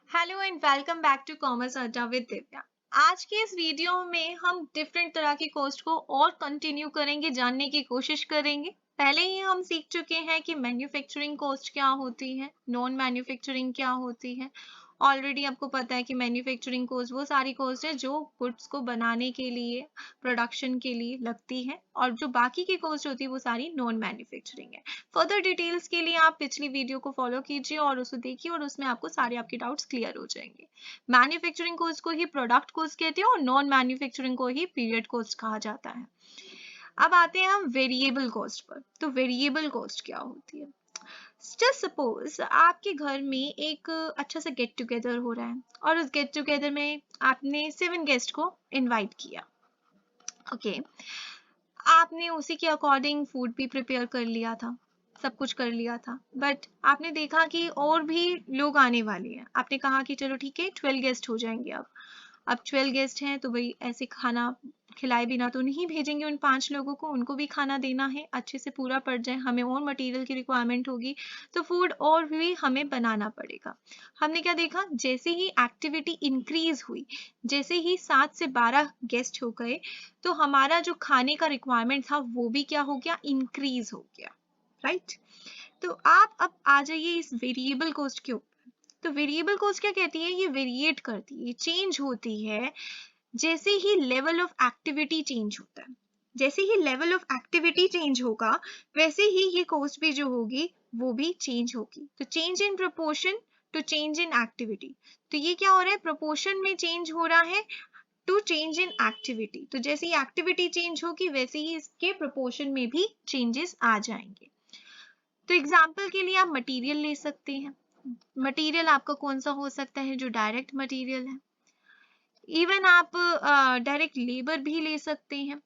Hello and welcome back to commerce अड्डा with Divya. आज के इस वीडियो में हम डिफरेंट तरह की कॉस्ट को और कंटिन्यू करेंगे, जानने की कोशिश करेंगे। पहले ही हम सीख चुके हैं कि मैन्युफैक्चरिंग कॉस्ट क्या होती है, नॉन मैन्युफैक्चरिंग क्या होती है। ऑलरेडी आपको पता है कि मैन्युफैक्चरिंग कॉस्ट वो सारी कॉस्ट है जो गुड्स को बनाने के लिए, प्रोडक्शन के लिए लगती है, और जो बाकी की कॉस्ट होती है वो सारी नॉन मैन्युफैक्चरिंग है। फर्दर डिटेल्स के लिए आप पिछली वीडियो को फॉलो कीजिए और उसे देखिए, और उसमें आपको सारे आपके डाउट्स क्लियर हो जाएंगे। मैन्युफैक्चरिंग कॉस्ट को ही प्रोडक्ट कॉस्ट कहते हैं और नॉन मैन्युफैक्चरिंग को ही पीरियड कॉस्ट कहा जाता है। अब आते हैं हम वेरिएबल कॉस्ट पर। तो वेरिएबल कॉस्ट क्या होती है? जस्ट सपोज आपके घर में एक अच्छा सा गेट टुगेदर हो रहा है और उस गेट टुगेदर में आपने 7 गेस्ट को इनवाइट किया। ओके, आपने उसी के अकॉर्डिंग फूड भी प्रिपेयर कर लिया था, सब कुछ कर लिया था, बट आपने देखा कि और भी लोग आने वाले हैं। आपने कहा कि चलो ठीक है 12 गेस्ट हो जाएंगे। अब 12 गेस्ट हैं तो भाई ऐसे खाना खिलाए बिना तो नहीं भेजेंगे उन 5 लोगों को, उनको भी खाना देना है, अच्छे से पूरा पड़ जाए, हमें और मटेरियल की रिक्वायरमेंट होगी, तो फूड और भी हमें बनाना पड़ेगा। हमने क्या देखा, जैसे ही एक्टिविटी इंक्रीज हुई, जैसे ही 7 से 12 गेस्ट हो गए, तो हमारा जो खाने का रिक्वायरमेंट था वो भी क्या हो गया, इंक्रीज हो गया, राइट। तो आप अब आ जाइए इस वेरिएबल कॉस्ट के ऊपर। तो वेरिएबल कॉस्ट क्या कहती है, ये वेरिएट करती है, चेंज होती है जैसे ही लेवल ऑफ एक्टिविटी चेंज होता है। जैसे ही लेवल ऑफ एक्टिविटी चेंज होगा, वैसे ही ये कॉस्ट भी जो होगी वो भी चेंज होगी। तो change in proportion to change in activity. तो ये क्या हो रहा है, प्रोपोर्शन में चेंज हो रहा है टू चेंज इन एक्टिविटी। तो जैसे ही एक्टिविटी चेंज होगी वैसे ही इसके प्रोपोर्शन में भी चेंजेस आ जाएंगे। तो एग्जाम्पल के लिए आप मटेरियल ले सकते हैं। मटेरियल आपका कौन सा हो सकता है, जो डायरेक्ट मटेरियल है। इवन आप डायरेक्ट लेबर भी ले सकते हैं।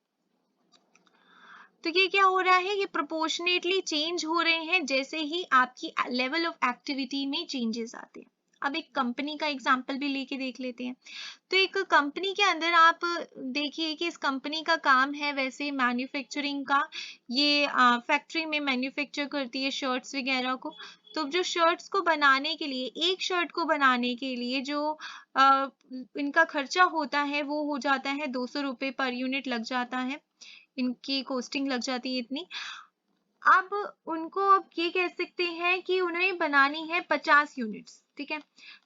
तो ये क्या हो रहा है, ये प्रोपोर्शनेटली चेंज हो रहे हैं जैसे ही आपकी लेवल ऑफ एक्टिविटी में चेंजेस आते हैं। अब एक कंपनी का एग्जांपल भी लेके देख लेते हैं। तो एक कंपनी के अंदर आप देखिए कि इस कंपनी का काम है वैसे मैन्युफैक्चरिंग का। ये फैक्ट्री में मैन्युफैक्चर करती है शर्ट्स वगैरह को। तो जो शर्ट्स को बनाने के लिए, एक शर्ट को बनाने के लिए जो इनका खर्चा होता है वो हो जाता है 200 रुपये पर यूनिट लग जाता है। इनकी कॉस्टिंग लग जाती है इतनी। अब उनको अब ये कह सकते हैं कि उन्हें बनानी है 50 यूनिट्स, ठीक है।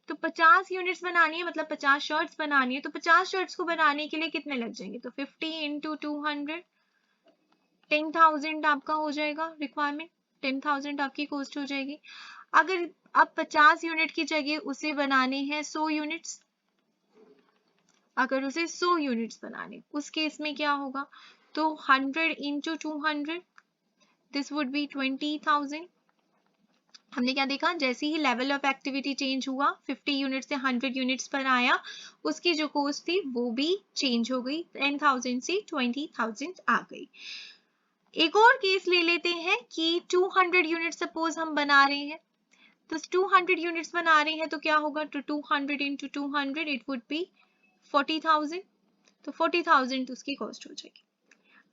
तो 50 यूनिट्स बनानी है, मतलब 50 शर्ट्स बनानी है। तो 50 शर्ट्स को बनाने के लिए कितने लग जाएंगे, तो 50 इंटू 200, 10,000 आपका हो जाएगा रिक्वायरमेंट। 10,000 आपकी कॉस्ट हो जाएगी। अगर अब 50 यूनिट की जगह उसे बनाने हैं 100 यूनिट्स, अगर उसे 100 यूनिट्स बनाने, उस केस में क्या होगा, तो 100 इंटू 200, दिस वुड बी 20,000। हमने क्या देखा, जैसे ही लेवल ऑफ एक्टिविटी चेंज हुआ, 50 यूनिट से 100 यूनिट्स पर आया, उसकी जो कॉस्ट थी वो भी चेंज हो गई, 10,000 से 20,000 आ गई। एक और केस ले लेते हैं कि 200 यूनिट सपोज हम बना रहे हैं। तो 200 यूनिट्स बना रहे हैं तो क्या होगा, तो 200 इंटू 200 इट वुड बी 40,000। तो 40,000 उसकी कॉस्ट हो जाएगी।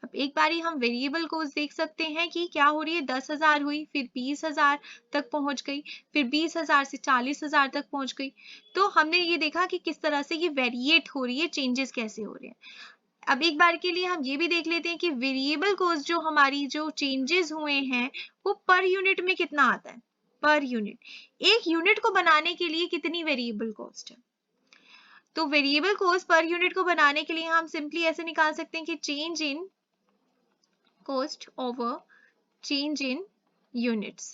अब एक बारी हम वेरिएबल कॉस्ट देख सकते हैं कि क्या हो रही है, 10,000 हुई, फिर 20,000 तक पहुंच गई, फिर 20,000 से 40,000 तक पहुंच गई। तो हमने ये देखा कि किस तरह से ये वेरिएट हो रही है, चेंजेस कैसे हो रहे हैं। अब एक बार के लिए हम ये भी देख लेते हैं कि वेरिएबल कॉस्ट जो हमारी जो चेंजेस हुए हैं वो पर यूनिट में कितना आता है। पर यूनिट, एक यूनिट को बनाने के लिए कितनी वेरिएबल कॉस्ट है। तो वेरिएबल कॉस्ट पर यूनिट को बनाने के लिए हम सिंपली ऐसे निकाल सकते हैं कि change in cost over change in units।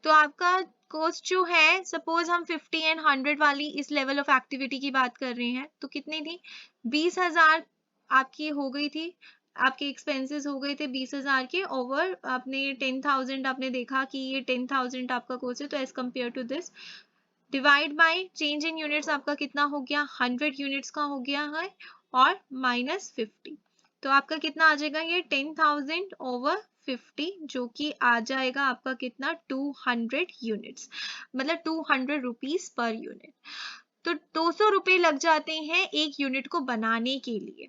तो आपका कॉस्ट जो है, सपोज हम 50 एंड 100 वाली इस लेवल ऑफ एक्टिविटी की बात कर रहे हैं, तो कितनी थी, 20,000 आपकी हो गई थी, आपके एक्सपेंसेस हो गए थे 20,000 के ओवर, आपने 10,000 आपने देखा कि ये 10,000 आपका कॉस्ट है, तो as compare to this divide by change in units आपका कितना हो गया, 100 यूनिट्स का हो गया है, और माइनस 50। तो आपका कितना आ जाएगा, ये 10,000 ओवर 50, जो कि आ जाएगा आपका कितना, 200 यूनिट्स, मतलब 200 रुपीज पर यूनिट। तो 200 रुपए लग जाते हैं एक यूनिट को बनाने के लिए।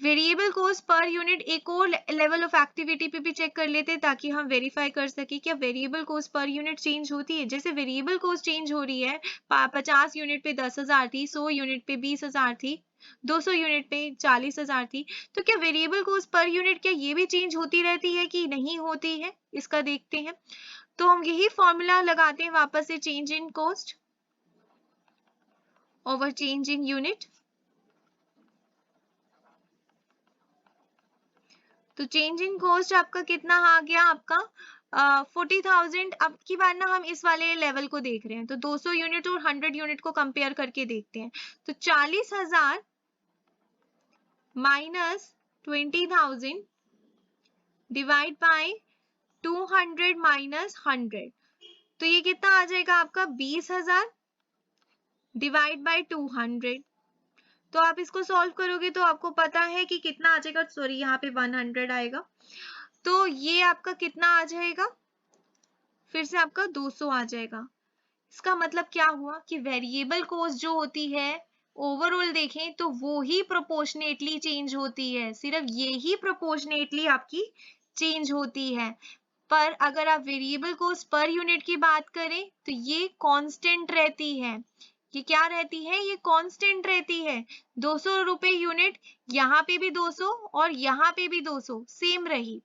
वेरिएबल कॉस्ट पर यूनिट एक और लेवल ऑफ एक्टिविटी पे भी चेक कर लेते हैं ताकि हम वेरीफाई कर सके क्या variable cost per unit change होती है। जैसे वेरिएबल कॉस्ट चेंज हो रही है, 50 यूनिट पे 10,000 थी, 100 यूनिट पे 20,000 थी, 200 यूनिट पे 40,000 थी, तो क्या वेरिएबल कॉस्ट पर यूनिट क्या ये भी चेंज होती रहती है कि नहीं होती है, इसका देखते हैं। तो हम यही फॉर्मूला लगाते हैं वापस से, change in cost over change in unit. तो चेंज इन कॉस्ट आपका कितना आ गया, आपका 40,000। अब की बार ना हम इस वाले लेवल को देख रहे हैं, तो 200 यूनिट और 100 यूनिट को कंपेयर करके देखते हैं। तो 40,000 माइनस 20,000 डिवाइड बाय 200 माइनस 100, तो ये कितना आ जाएगा आपका 20,000 डिवाइड बाय 200। तो आप इसको सॉल्व करोगे तो आपको पता है कि कितना आ जाएगा, सॉरी यहाँ पे 100 आएगा, तो ये आपका कितना आ जाएगा, फिर से आपका 200 आ जाएगा। इसका मतलब क्या हुआ कि वेरिएबल कॉस्ट जो होती है ओवरऑल देखें तो वो ही प्रोपोर्शनेटली चेंज होती है, सिर्फ ये ही प्रोपोर्शनेटली आपकी चेंज होती है। पर अगर आप वेरिएबल कॉस्ट पर यूनिट की बात करें तो ये कांस्टेंट रहती है। ये क्या रहती है, ये कांस्टेंट रहती है। 200 रुपए यूनिट, यहाँ पे भी 200 और यहाँ पे भी 200 सेम रही।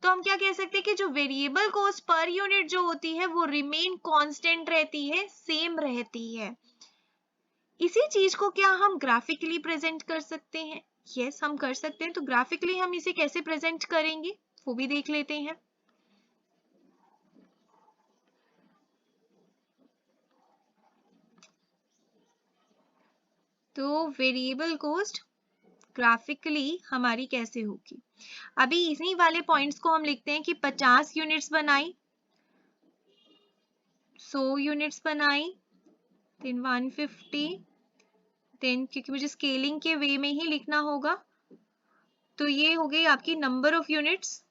तो हम क्या कह सकते हैं कि जो वेरिएबल कॉस्ट पर यूनिट जो होती है वो रिमेन कांस्टेंट रहती है, सेम रहती है। इसी चीज को क्या हम ग्राफिकली प्रेजेंट कर सकते हैं? यस, हम कर सकते हैं। तो ग्राफिकली हम इसे कैसे प्रेजेंट करेंगे वो भी देख लेते हैं। तो वेरिएबल कॉस्ट ग्राफिकली हमारी कैसे होगी, अभी इसी वाले पॉइंट्स को हम लिखते हैं कि 50 यूनिट्स बनाई, 100 यूनिट्स बनाई, देन 150, देन क्योंकि मुझे स्केलिंग के वे में ही लिखना होगा, तो ये हो गई आपकी नंबर ऑफ यूनिट्स,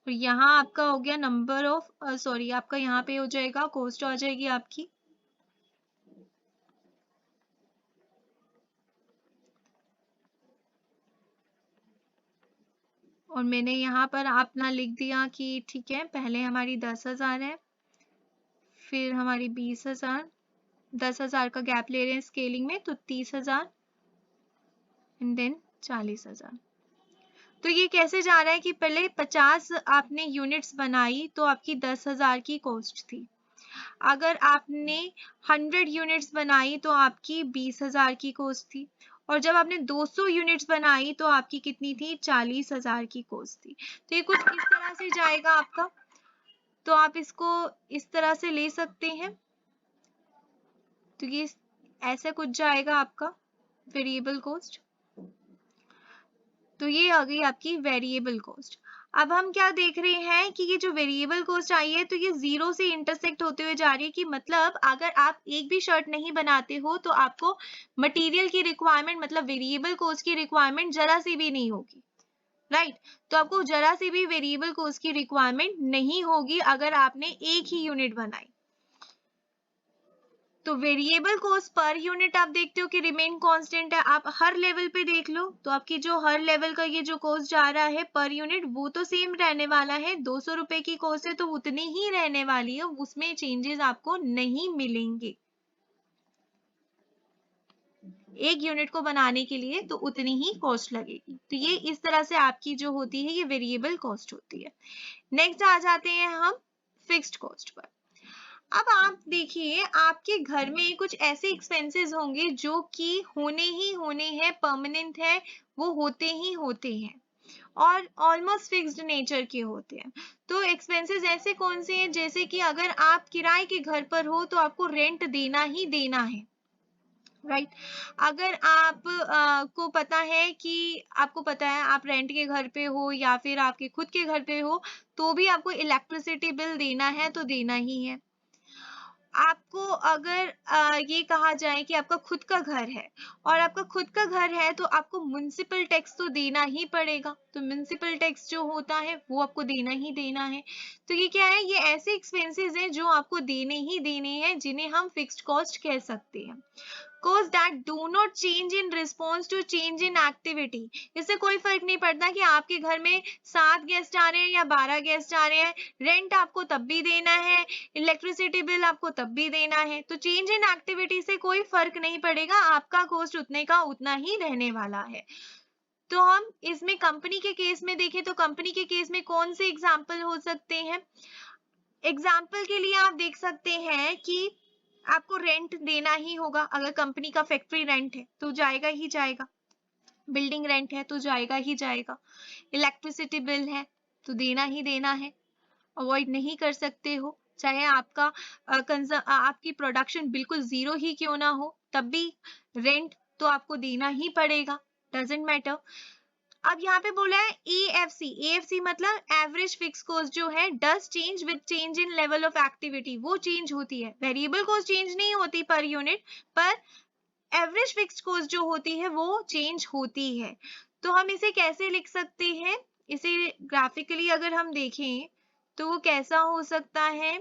और यहाँ आपका हो गया नंबर ऑफ सॉरी आपका यहाँ पे हो जाएगा कॉस्ट आ जाएगी आपकी, और मैंने यहाँ पर अपना लिख दिया कि ठीक है पहले हमारी 10,000 है, फिर हमारी 20,000, 10,000 का गैप ले रहे हैं स्केलिंग में, तो 30,000 एंड देन 40,000। तो ये कैसे जा रहा है कि पहले 50 आपने यूनिट्स बनाई तो आपकी 10,000 की कॉस्ट थी, अगर आपने 100 यूनिट्स बनाई तो आपकी 20,000 की कॉस्ट थी, और जब आपने 200 यूनिट्स बनाई तो आपकी कितनी थी, 40,000 की कॉस्ट थी। तो ये कुछ इस तरह से जाएगा आपका, तो आप इसको इस तरह से ले सकते हैं। तो ये ऐसा कुछ जाएगा आपका वेरिएबल कॉस्ट। तो ये आ गई आपकी वेरिएबल कॉस्ट। अब हम क्या देख रहे हैं कि ये जो वेरिएबल कॉस्ट आई है तो ये जीरो से इंटरसेक्ट होते हुए जा रही है, कि मतलब अगर आप एक भी शर्ट नहीं बनाते हो तो आपको मटेरियल की रिक्वायरमेंट मतलब वेरिएबल कॉस्ट की रिक्वायरमेंट जरा सी भी नहीं होगी, राइट। तो आपको जरा सी भी वेरिएबल कॉस्ट की रिक्वायरमेंट नहीं होगी अगर आपने एक ही यूनिट बनाई। तो वेरिएबल कॉस्ट पर यूनिट आप देखते हो कि रिमेन कांस्टेंट है। आप हर लेवल पे देख लो तो आपकी जो हर लेवल का ये जो कॉस्ट जा रहा है पर यूनिट वो तो सेम रहने वाला है, 200 रुपए की कॉस्ट है तो उतनी ही रहने वाली है, उसमें चेंजेस आपको नहीं मिलेंगे। एक यूनिट को बनाने के लिए तो उतनी ही कॉस्ट लगेगी। तो ये इस तरह से आपकी जो होती है ये वेरिएबल कॉस्ट होती है। नेक्स्ट आ जाते हैं हम फिक्स्ड कॉस्ट पर। अब आप देखिए आपके घर में कुछ ऐसे एक्सपेंसेस होंगे जो कि होने ही होने हैं, परमानेंट है, वो होते ही होते हैं और ऑलमोस्ट फिक्स्ड नेचर के होते हैं। तो एक्सपेंसेस ऐसे कौन से हैं, जैसे कि अगर आप किराए के घर पर हो तो आपको रेंट देना ही देना है, राइट। अगर आप को पता है कि आपको पता है आप रेंट के घर पे हो या फिर आपके खुद के घर पे हो तो भी आपको इलेक्ट्रिसिटी बिल देना है तो देना ही है। आपको अगर ये कहा जाए कि आपका खुद का घर है और आपका खुद का घर है तो आपको म्युनिसिपल टैक्स तो देना ही पड़ेगा, तो म्युनिसिपल टैक्स जो होता है वो आपको देना ही देना है। तो ये क्या है, ये ऐसे एक्सपेंसेस हैं जो आपको देने ही देने हैं, जिन्हें हम फिक्स्ड कॉस्ट कह सकते हैं। costs that do not change in response to change in activity. इससे कोई फर्क नहीं पड़ता कि आपके घर में 7 गेस्ट आ रहे हैं या 12 गेस्ट आ रहे हैं, रेंट आपको तब भी देना है, इलेक्ट्रिसिटी बिल आपको तब भी देना है। तो चेंज इन एक्टिविटी से कोई फर्क नहीं पड़ेगा, आपका कॉस्ट उतने का उतना ही रहने वाला है। तो हम इसमें कंपनी के केस में देखें तो कंपनी के केस में कौन से एग्जाम्पल हो सकते हैं? एग्जाम्पल के लिए आप देख सकते हैं कि आपको रेंट देना ही होगा। अगर कंपनी का फैक्ट्री रेंट है तो जाएगा ही जाएगा, बिल्डिंग रेंट है तो जाएगा ही जाएगा, इलेक्ट्रिसिटी बिल है तो देना ही देना है, अवॉइड नहीं कर सकते हो। चाहे आपका आपकी प्रोडक्शन बिल्कुल जीरो ही क्यों ना हो, तब भी रेंट तो आपको देना ही पड़ेगा, डजेंट मैटर। अब यहाँ पे बोला है AFC, AFC मतलब एवरेज फिक्स कॉस्ट जो है does change with change in level of activity, वो चेंज होती है। वेरिएबल कॉस्ट चेंज नहीं होती पर यूनिट, पर एवरेज फिक्स कॉस्ट जो होती है वो चेंज होती है। तो हम इसे कैसे लिख सकते हैं? इसे ग्राफिकली अगर हम देखें तो वो कैसा हो सकता है?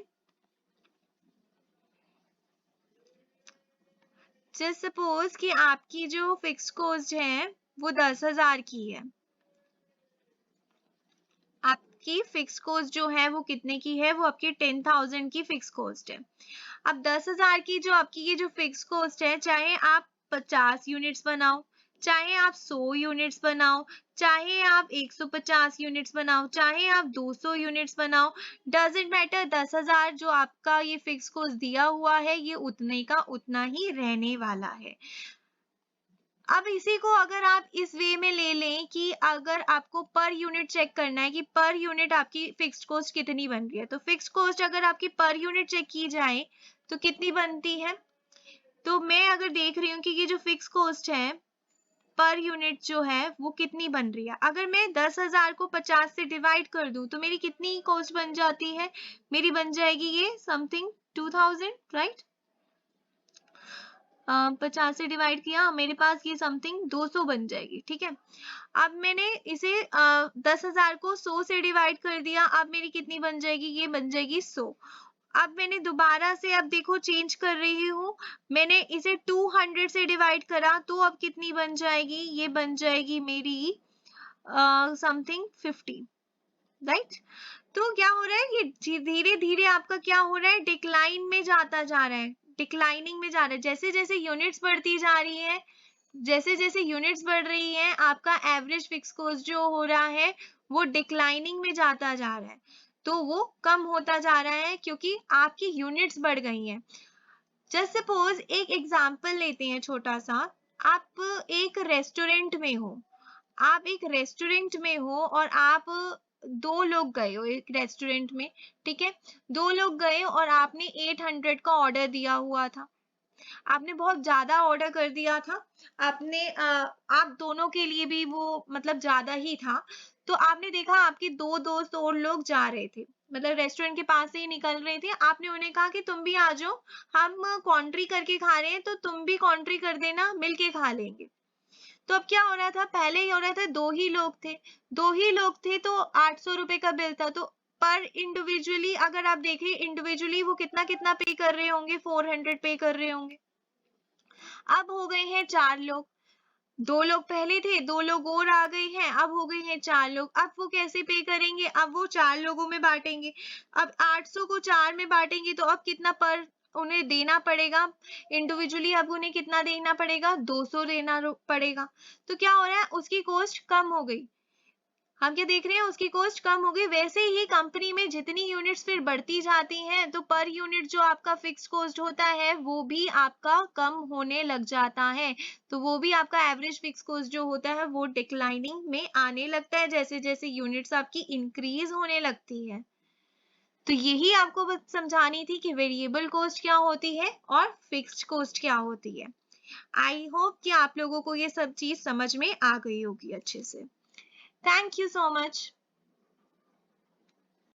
जस्ट सपोज कि आपकी जो फिक्स कॉस्ट है वो 10,000 की है, आपकी फिक्स कॉस्ट जो है वो कितने की है? वो आपकी 10,000 की फिक्स कॉस्ट है। अब 10,000 की जो आपकी ये जो फिक्स कॉस्ट है, चाहे आप 50 यूनिट्स बनाओ, चाहे आप 100 यूनिट्स बनाओ, चाहे आप 150 यूनिट्स बनाओ, चाहे आप 200 यूनिट्स बनाओ, डजेंट मैटर, 10,000 जो आपका ये फिक्स कॉस्ट दिया हुआ है ये उतने का उतना ही रहने वाला है। अब इसी को अगर आप इस वे में ले लें कि अगर आपको पर यूनिट चेक करना है कि पर यूनिट आपकी फिक्स्ड कॉस्ट कितनी बन रही है, तो फिक्स्ड कॉस्ट अगर आपकी पर यूनिट चेक की जाए तो कितनी बनती है? तो मैं अगर देख रही हूँ कि ये जो फिक्स कॉस्ट है पर यूनिट जो है वो कितनी बन रही है, अगर मैं 10,000 को 50 से डिवाइड कर दूं तो मेरी कितनी कॉस्ट बन जाती है? मेरी बन जाएगी ये समथिंग 2,000, राइट? 50 से डिवाइड किया, मेरे पास ये समथिंग 200 बन जाएगी, ठीक है। अब मैंने इसे 10,000 को 100 से डिवाइड कर दिया, अब मेरी कितनी बन जाएगी? ये बन जाएगी 100। अब मैंने दोबारा से अब देखो चेंज कर रही हूँ, मैंने इसे 200 से डिवाइड करा तो अब कितनी बन जाएगी? ये बन जाएगी मेरी समथिंग 50, राइट? तो क्या हो रहा है? ये धीरे धीरे आपका क्या हो रहा है? डिक्लाइन में जाता जा रहा है, डिक्लाइनिंग में जा रहा है। जैसे जैसे यूनिट्स बढ़ती जा रही है, जैसे जैसे यूनिट्स बढ़ रही हैं, आपका एवरेज फिक्स कॉस्ट जो हो रहा है वो डिक्लाइनिंग में जाता जा रहा है, तो वो कम होता जा रहा है क्योंकि आपकी यूनिट्स बढ़ गई हैं। जस्ट सपोज एक एग्जांपल लेते हैं छोटा सा, आप एक रेस्टोरेंट में हो, आप एक रेस्टोरेंट में हो और आप 2 लोग गए हो एक रेस्टोरेंट में, ठीक है? 2 लोग गए और आपने 800 का ऑर्डर दिया हुआ था, आपने बहुत ज्यादा ऑर्डर कर दिया था, आपने आप दोनों के लिए भी वो मतलब ज्यादा ही था। तो आपने देखा आपके 2 दोस्त और लोग जा रहे थे, मतलब रेस्टोरेंट के पास से ही निकल रहे थे, आपने उन्हें कहा कि तुम भी आ जाओ, हम कॉन्ट्री करके खा रहे हैं तो तुम भी कॉन्ट्री कर देना, मिलके खा लेंगे। तो अब क्या हो रहा था? पहले ही हो रहा था 2 ही लोग थे, 2 ही लोग थे तो 800 रुपए का बिल था, तो पर इंडिविजुअली अगर आप देखें इंडिविजुअली वो कितना कितना पे कर रहे होंगे? 400 पे कर रहे होंगे। अब हो गए हैं 4 लोग, 2 लोग पहले थे, 2 लोग और आ गए हैं, अब हो गए हैं 4 लोग। अब वो कैसे पे करेंगे? अब वो 4 लोगों में बांटेंगे, अब 800 को 4 में बांटेंगे तो अब कितना पर उन्हें देना पड़ेगा? इंडिविजुअली अब उन्हें कितना देना पड़ेगा? 200 देना पड़ेगा। तो क्या हो रहा है? उसकी कॉस्ट कम हो गई, हम क्या देख रहे हैं? उसकी कॉस्ट कम हो गई। वैसे ही कंपनी में जितनी यूनिट्स फिर बढ़ती जाती हैं तो पर यूनिट जो आपका फिक्स कॉस्ट होता है वो भी आपका कम होने लग जाता है, तो वो भी आपका एवरेज फिक्स कॉस्ट जो होता है वो डिक्लाइनिंग में आने लगता है जैसे जैसे यूनिट्स आपकी इंक्रीज होने लगती है। तो यही आपको बस समझानी थी कि वेरिएबल कॉस्ट क्या होती है और फिक्स्ड कॉस्ट क्या होती है। आई होप कि आप लोगों को ये सब चीज समझ में आ गई होगी अच्छे से। Thank you so much.